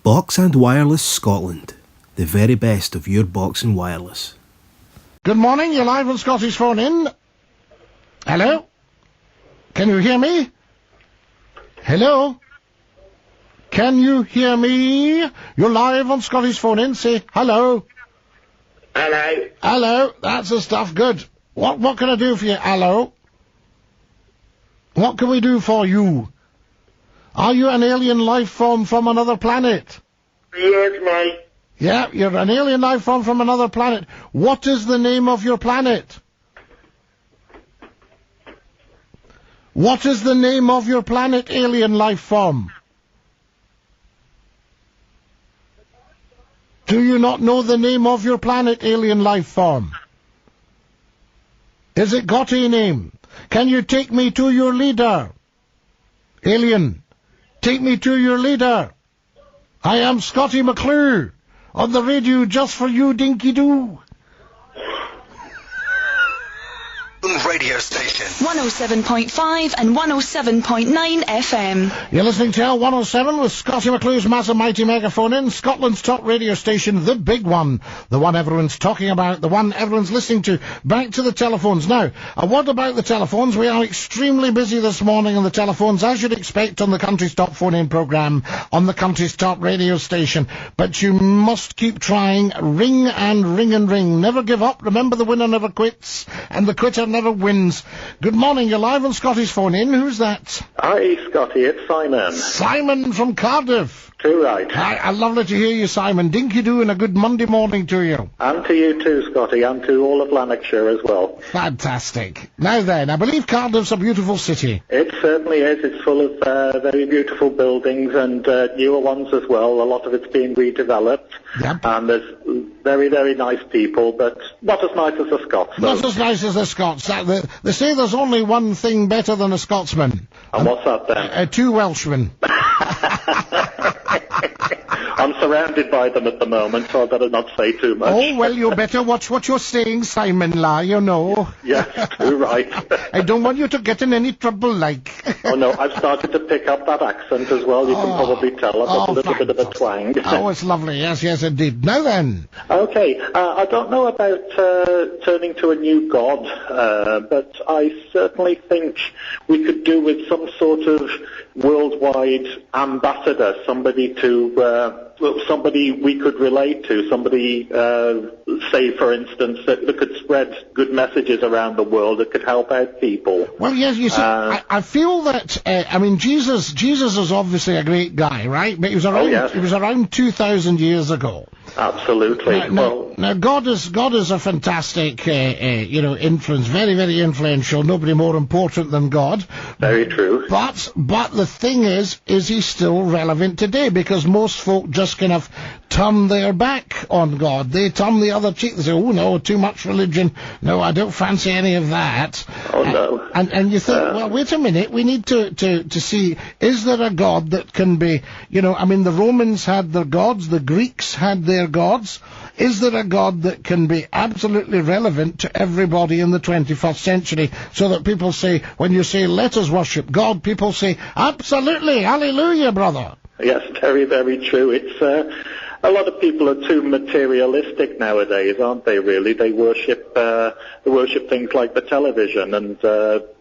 Box and Wireless Scotland. The very best of your box and wireless. Good morning, you're live on Scottish Phone In. Hello? Can you hear me? Hello? Can you hear me? You're live on Scottish Phone In. Say hello. Hello. Hello. That's the stuff. Good. What can I do for you? Hello. What can we do for you? Are you an alien life form from another planet? Yes, mate. Yeah, you're an alien life form from another planet. What is the name of your planet? What is the name of your planet, alien life form? Do you not know the name of your planet, alien life form? Is it got a name? Can you take me to your leader? Alien, take me to your leader. I am Scottie McClue, on the radio just for you, dinky-doo. Radio station 107.5 and 107.9 FM. You're listening to L107 with Scottie McClue's massive mighty megaphone in Scotland's top radio station, the big one, the one everyone's talking about, the one everyone's listening to. Back to the telephones now. A word about the telephones. We are extremely busy this morning on the telephones, as you'd expect on the country's top phone-in programme, on the country's top radio station. But you must keep trying. Ring and ring and ring. Never give up. Remember, the winner never quits, and the quitter never wins. Good morning, you're live on Scottish Phone In. Who's that? Hi, Scotty, it's Simon. Simon from Cardiff. Too right. Hi, lovely to hear you, Simon. Dinky-doo, and a good Monday morning to you. And to you too, Scotty, and to all of Lanarkshire as well. Fantastic. Now then, I believe Cardiff's a beautiful city. It certainly is. It's full of very beautiful buildings and newer ones as well. A lot of it's being redeveloped. Yep. And there's very, very nice people, but not as nice as the Scots, though. Not as nice as the Scots. They say there's only one thing better than a Scotsman. And what's that then? Two Welshmen. I'm surrounded by them at the moment, so I better not say too much. Oh, well, you better watch what you're saying, Simon La, you know. Yes, too right. I don't want you to get in any trouble, like. Oh, no, I've started to pick up that accent as well. You can probably tell. I've got a little bit of a twang. Oh, it's lovely. Yes, yes, indeed. Now then. Okay, I don't know about turning to a new god, but I certainly think we could do with some sort of worldwide ambassador, somebody we could relate to, somebody, say, for instance, that could spread good messages around the world, that could help out people. Well, yes, you see, I feel that, Jesus is obviously a great guy, right? But he was around 2,000 years ago. Absolutely. Now, God is a fantastic, influence, very, very influential. Nobody more important than God. Very true. But the thing is he still relevant today? Because most folk just kind of turn their back on God. They turn the other cheek. They say, oh no, too much religion. No, I don't fancy any of that. Oh no. And you think, well, wait a minute. We need to see, is there a God that can be, the Romans had their gods, the Greeks had their gods. Is there a God that can be absolutely relevant to everybody in the 21st century, so that people say, when you say, let us worship God, people say, absolutely, hallelujah, brother. Yes, very, very true. It's a lot of people are too materialistic nowadays, aren't they, really? They worship things like the television and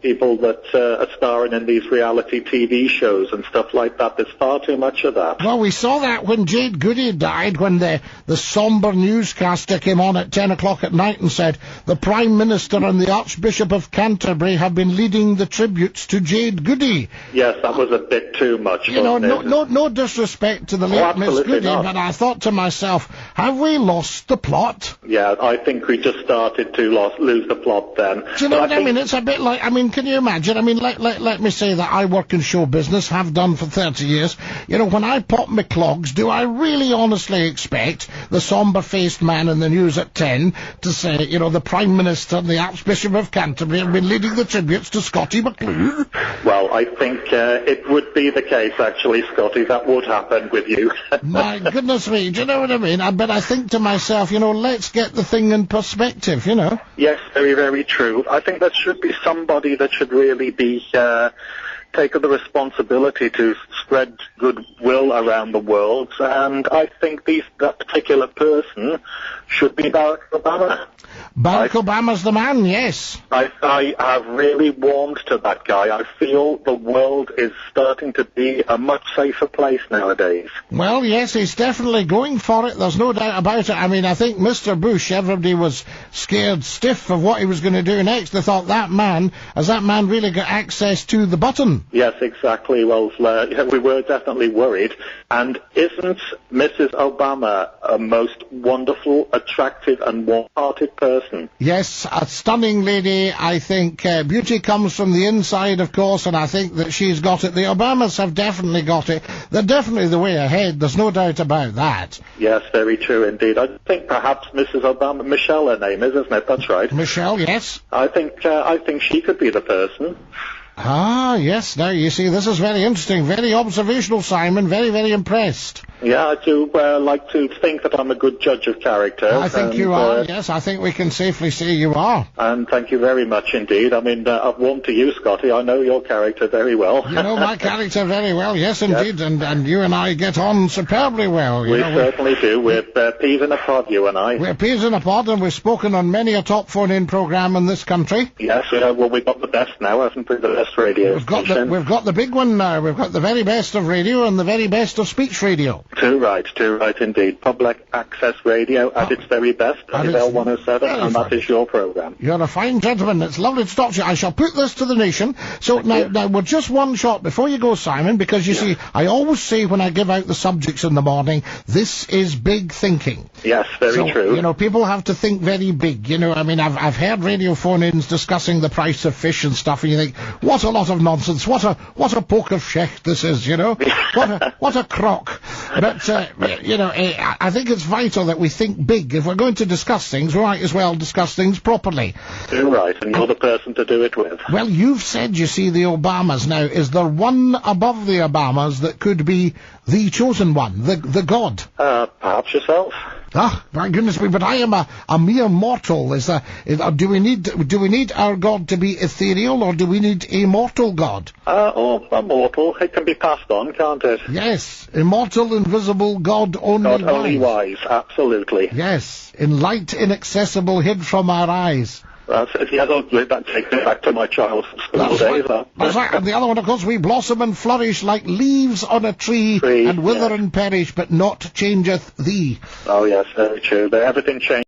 people that are starring in these reality TV shows and stuff like that. There's far too much of that. Well, we saw that when Jade Goody died, when the sombre newscaster came on at 10 o'clock at night and said, the Prime Minister and the Archbishop of Canterbury have been leading the tributes to Jade Goody. Yes, that was a bit too much. No disrespect to the late Miss Goody, but I thought to myself, have we lost the plot? Yeah, I think we just started to lose the plot then. Do you know what I mean? It's a bit like, can you imagine? Let me say that I work in show business, have done for 30 years. When I pop my clogs, do I really honestly expect the sombre-faced man in the news at 10 to say, the Prime Minister and the Archbishop of Canterbury have been leading the tributes to Scottie McClue? Well, I think it would be the case, actually, Scottie. That would happen with you. My goodness me, do you know what I mean? But I think to myself, let's get the thing in perspective, Yes, very, very true. I think there should be somebody that should really be taken the responsibility to spread goodwill around the world, and I think that particular person should be Barack Obama. Barack Obama's the man, yes. I have really warmed to that guy. I feel the world is starting to be a much safer place nowadays. Well, yes, he's definitely going for it. There's no doubt about it. I mean, I think Mr. Bush, everybody was scared stiff of what he was going to do next. They thought has that man really got access to the button? Yes, exactly. Well, we were definitely worried. And isn't Mrs. Obama a most wonderful, attractive, and warm-hearted person? Yes, a stunning lady. I think beauty comes from the inside, of course, and I think that she's got it. The Obamas have definitely got it. They're definitely the way ahead. There's no doubt about that. Yes, very true indeed. I think perhaps Mrs. Obama, Michelle her name is, isn't it? That's right. Michelle, yes. I think she could be the person. Ah, yes. Now, you see, this is very interesting. Very observational, Simon. Very, very impressed. Yeah, I do like to think that I'm a good judge of character. I think you are, yes. I think we can safely say you are. And thank you very much indeed. I mean, I've warmed to you, Scotty. I know your character very well. You know my character very well, yes, indeed. Yes. And you and I get on superbly well. We certainly do. We're peas in a pod, you and I. We're peas in a pod, and we've spoken on many a top phone-in programme in this country. Yes, well, we've got the best now, haven't we? The best radio we've got the big one now. We've got the very best of radio and the very best of speech radio. Too right indeed. Public access radio at its very best. That is L107, and that is your programme. You're a fine gentleman. It's lovely to talk to you. I shall put this to the nation. So now we're just one shot before you go, Simon, because you see, I always say when I give out the subjects in the morning, this is big thinking. Yes, very true. You know, people have to think very big. You know, I mean, I've heard radio phone-ins discussing the price of fish and stuff, and you think, what a lot of nonsense. What a poke of shecht this is, you know. what a crock. But I think it's vital that we think big. If we're going to discuss things, we might as well discuss things properly. You're right, and you're the person to do it with. Well, you've said, you see, the Obamas. Now, is there one above the Obamas that could be the chosen one, the god? Perhaps yourself. Ah, my goodness me! But I am a mere mortal. Do we need our God to be ethereal, or do we need a mortal God? Immortal. It can be passed on, can't it? Yes, immortal, invisible, God only wise. God only wise, absolutely. Yes, in light inaccessible, hid from our eyes. That's it. Yeah, that takes me back to my childhood school days. That's right. And the other one, of course, we blossom and flourish like leaves on a tree and wither and perish, but not changeth thee. Oh, yes, very true. But everything changes.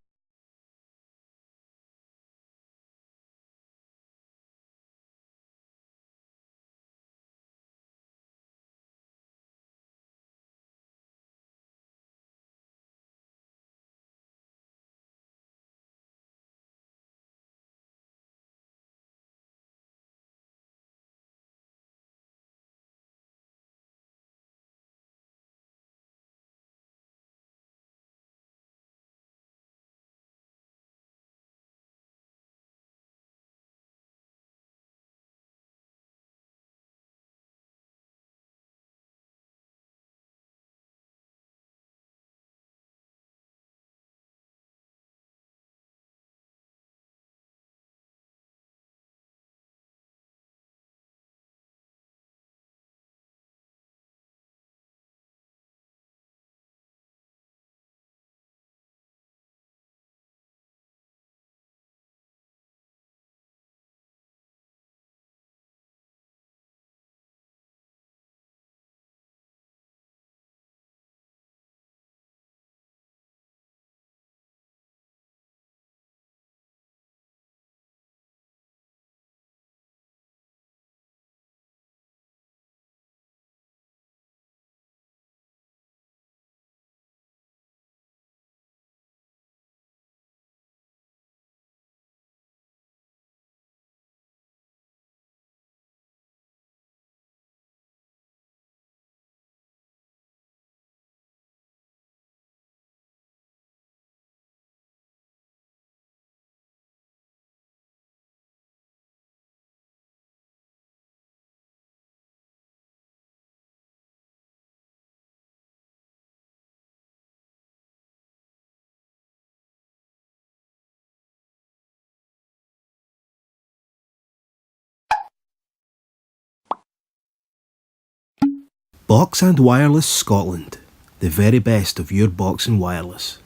Box and Wireless Scotland, the very best of your box and wireless.